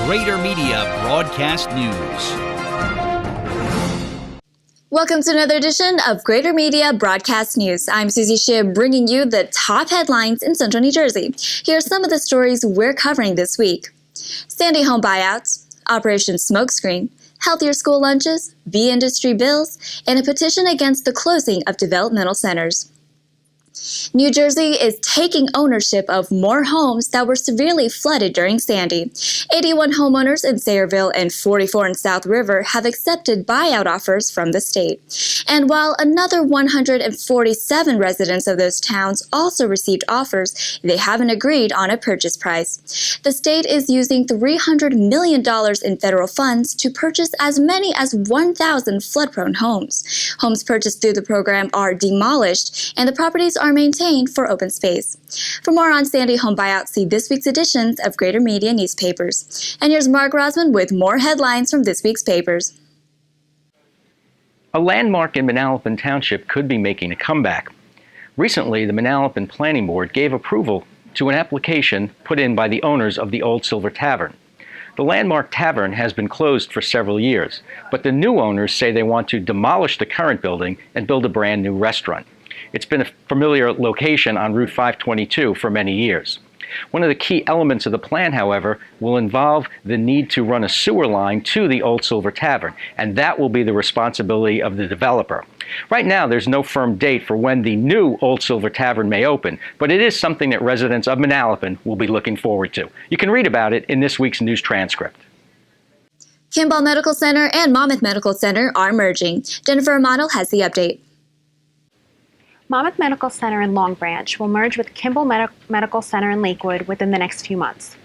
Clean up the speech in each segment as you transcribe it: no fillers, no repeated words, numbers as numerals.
Greater Media Broadcast News. Welcome to another edition of Greater Media Broadcast News. I'm Susie Shib, bringing you the top headlines in Central New Jersey. Here are some of the stories we're covering this week. Sandy home buyouts, Operation Smokescreen, healthier school lunches, V-industry bills, and a petition against the closing of developmental centers. New Jersey is taking ownership of more homes that were severely flooded during Sandy. 81 homeowners in Sayreville and 44 in South River have accepted buyout offers from the state. And while another 147 residents of those towns also received offers, they haven't agreed on a purchase price. The state is using $300 million in federal funds to purchase as many as 1,000 flood-prone homes. Homes purchased through the program are demolished, and the properties are maintained for open space. For more on Sandy home buyouts, see this week's editions of Greater Media newspapers. And here's Mark Rosman with more headlines from this week's papers. A landmark in Manalapan Township could be making a comeback. Recently, the Manalapan Planning Board gave approval to an application put in by the owners of the Old Silver Tavern. The landmark tavern has been closed for several years, but the new owners say they want to demolish the current building and build a brand new restaurant. It's been a familiar location on Route 522 for many years. One of the key elements of the plan, however, will involve the need to run a sewer line to the Old Silver Tavern, and that will be the responsibility of the developer. Right now, there's no firm date for when the new Old Silver Tavern may open, but it is something that residents of Manalapan will be looking forward to. You can read about it in this week's news transcript. Kimball Medical Center and Monmouth Medical Center are merging. Jennifer Amato has the update. Monmouth Medical Center in Long Branch will merge with Kimball Medical Center in Lakewood within the next few months.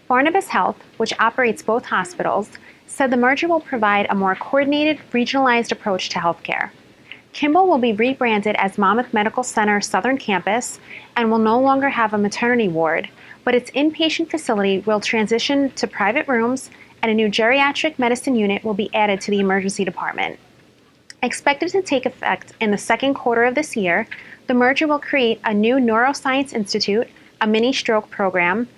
Barnabas Health, which operates both hospitals, said the merger will provide a more coordinated, regionalized approach to healthcare. Kimball will be rebranded as Monmouth Medical Center Southern Campus and will no longer have a maternity ward, but its inpatient facility will transition to private rooms, and a new geriatric medicine unit will be added to the emergency department. Expected to take effect in the second quarter of this year, the merger will create a new neuroscience institute, a mini stroke program,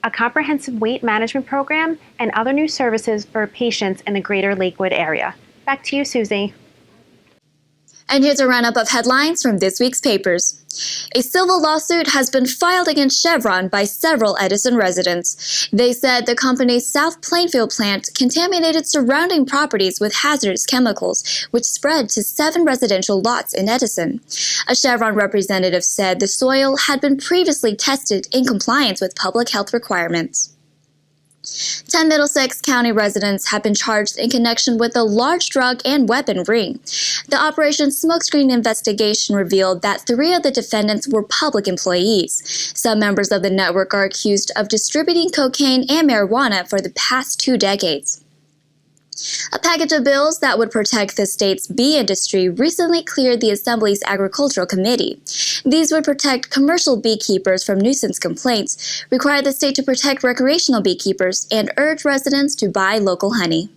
a comprehensive weight management program, and other new services for patients in the greater Lakewood area. Back to you, Susie. And here's a roundup of headlines from this week's papers. A civil lawsuit has been filed against Chevron by several Edison residents. They said the company's South Plainfield plant contaminated surrounding properties with hazardous chemicals, which spread to 7 residential lots in Edison. A Chevron representative said the soil had been previously tested in compliance with public health requirements. 10 Middlesex County residents have been charged in connection with a large drug and weapon ring. The Operation Smokescreen investigation revealed that 3 of the defendants were public employees. Some members of the network are accused of distributing cocaine and marijuana for the past 2 decades. A package of bills that would protect the state's bee industry recently cleared the Assembly's Agricultural Committee. These would protect commercial beekeepers from nuisance complaints, require the state to protect recreational beekeepers, and urge residents to buy local honey.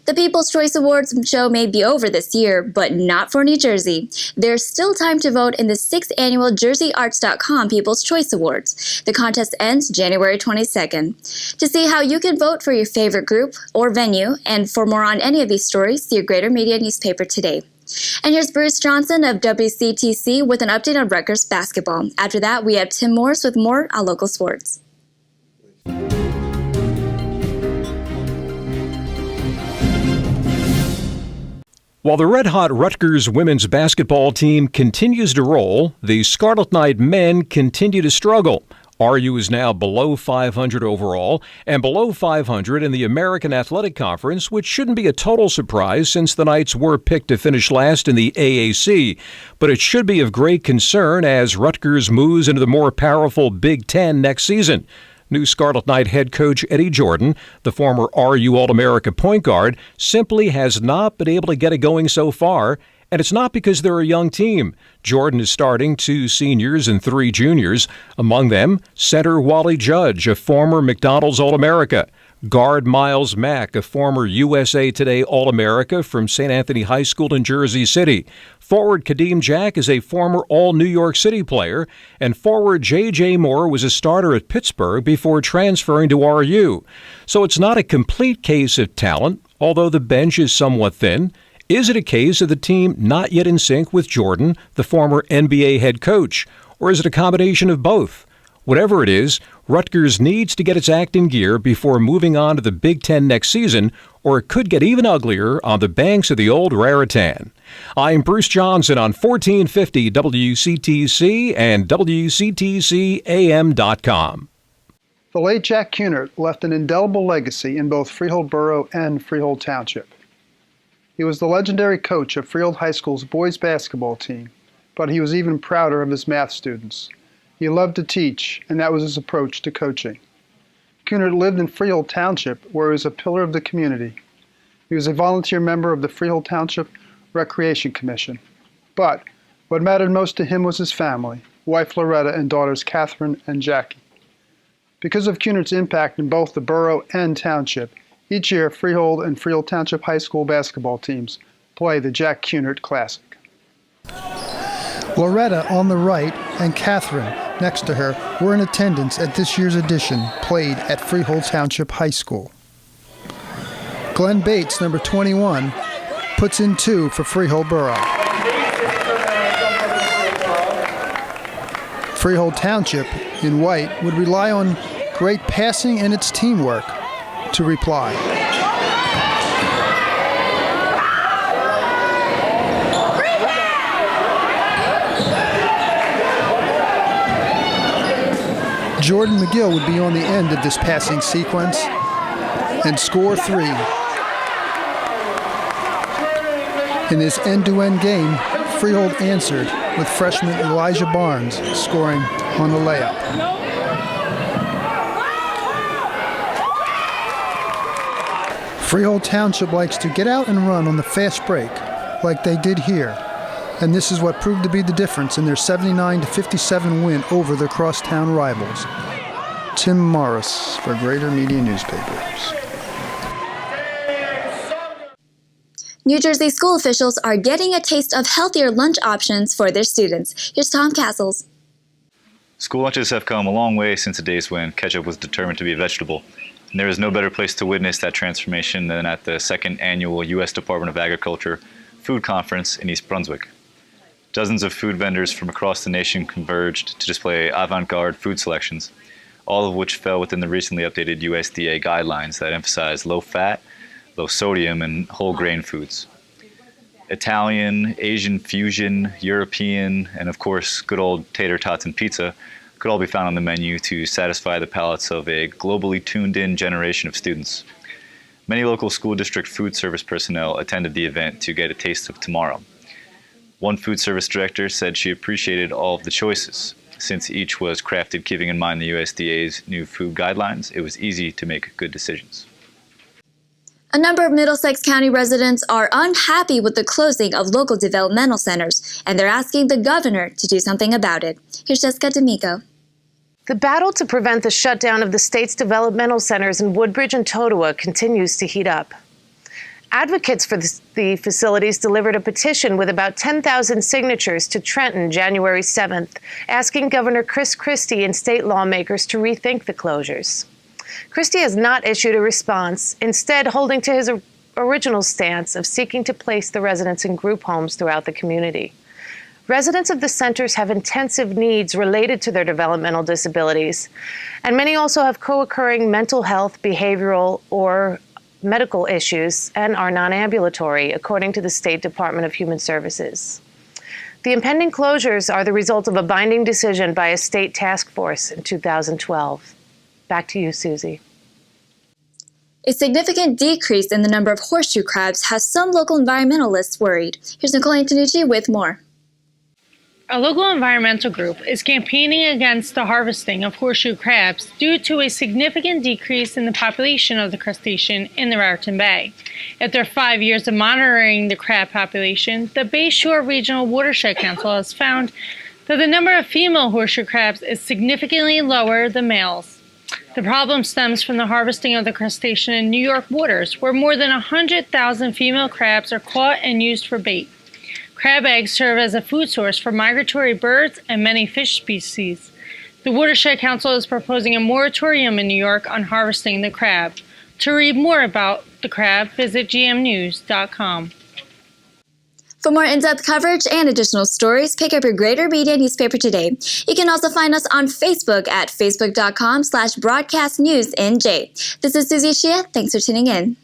The People's Choice Awards show may be over this year, but not for New Jersey. There's still time to vote in the 6th annual JerseyArts.com People's Choice Awards. The contest ends January 22nd. To see how you can vote for your favorite group or venue, and for more on any of these stories, see your Greater Media newspaper today. And here's Bruce Johnson of WCTC with an update on Rutgers basketball. After that, we have Tim Morris with more on local sports. While the red-hot Rutgers women's basketball team continues to roll, the Scarlet Knight men continue to struggle. RU is now below 500 overall and below 500 in the American Athletic Conference, which shouldn't be a total surprise since the Knights were picked to finish last in the AAC. But it should be of great concern as Rutgers moves into the more powerful Big Ten next season. New Scarlet Knight head coach Eddie Jordan, the former RU All-America point guard, simply has not been able to get it going so far, and it's not because they're a young team. Jordan is starting 2 seniors and 3 juniors, among them center Wally Judge, a former McDonald's All-America, guard Miles Mack, a former USA Today All-America from St. Anthony High School in Jersey City, Forward Kadeem Jack is a former All-New York City player, and forward J.J. Moore was a starter at Pittsburgh before transferring to RU. So it's not a complete case of talent, although the bench is somewhat thin. Is it a case of the team not yet in sync with Jordan, the former NBA head coach? Or is it a combination of both? Whatever it is, Rutgers needs to get its act in gear before moving on to the Big Ten next season, or it could get even uglier on the banks of the old Raritan. I'm Bruce Johnson on 1450 WCTC and WCTCAM.com. The late Jack Kunert left an indelible legacy in both Freehold Borough and Freehold Township. He was the legendary coach of Freehold High School's boys basketball team, but he was even prouder of his math students. He loved to teach, and that was his approach to coaching. Kunert lived in Freehold Township, where he was a pillar of the community. He was a volunteer member of the Freehold Township Recreation Commission. But what mattered most to him was his family, wife Loretta and daughters Catherine and Jackie. Because of Kunert's impact in both the borough and township, each year Freehold and Freehold Township High School basketball teams play the Jack Kunert Classic. Loretta on the right and Catherine next to her were in attendance at this year's edition, played at Freehold Township High School. Glenn Bates, number 21, puts in 2 for Freehold Borough. Freehold Township, in white, would rely on great passing and its teamwork to reply. Jordan McGill would be on the end of this passing sequence and score 3. In this end-to-end game, Freehold answered with freshman Elijah Barnes scoring on a layup. Freehold Township likes to get out and run on the fast break like they did here, and this is what proved to be the difference in their 79-57 win over their crosstown rivals. Tim Morris for Greater Media Newspapers. New Jersey school officials are getting a taste of healthier lunch options for their students. Here's Tom Castles. School lunches have come a long way since the days when ketchup was determined to be a vegetable. And there is no better place to witness that transformation than at the 2nd Annual U.S. Department of Agriculture Food Conference in East Brunswick. Dozens of food vendors from across the nation converged to display avant-garde food selections, all of which fell within the recently updated USDA guidelines that emphasize low fat, low sodium, and whole grain foods. Italian, Asian fusion, European, and of course good old tater tots and pizza could all be found on the menu to satisfy the palates of a globally tuned-in generation of students. Many local school district food service personnel attended the event to get a taste of tomorrow. One food service director said she appreciated all of the choices. Since each was crafted keeping in mind the USDA's new food guidelines, it was easy to make good decisions. A number of Middlesex County residents are unhappy with the closing of local developmental centers, and they're asking the governor to do something about it. Here's Jessica D'Amico. The battle to prevent the shutdown of the state's developmental centers in Woodbridge and Totowa continues to heat up. Advocates for the facilities delivered a petition with about 10,000 signatures to Trenton January 7th, asking Governor Chris Christie and state lawmakers to rethink the closures. Christie has not issued a response, instead holding to his original stance of seeking to place the residents in group homes throughout the community. Residents of the centers have intensive needs related to their developmental disabilities, and many also have co-occurring mental health, behavioral, or medical issues and are non-ambulatory, according to the State Department of Human Services. The impending closures are the result of a binding decision by a state task force in 2012. Back to you, Susie. A significant decrease in the number of horseshoe crabs has some local environmentalists worried. Here's Nicole Antonucci with more. A local environmental group is campaigning against the harvesting of horseshoe crabs due to a significant decrease in the population of the crustacean in the Raritan Bay. After 5 years of monitoring the crab population, the Bayshore Regional Watershed Council has found that the number of female horseshoe crabs is significantly lower than males. The problem stems from the harvesting of the crustacean in New York waters, where more than 100,000 female crabs are caught and used for bait. Crab eggs serve as a food source for migratory birds and many fish species. The Watershed Council is proposing a moratorium in New York on harvesting the crab. To read more about the crab, visit gmnews.com. For more in-depth coverage and additional stories, pick up your Greater Media newspaper today. You can also find us on Facebook at facebook.com/broadcastnewsnj. This is Susie Shia. Thanks for tuning in.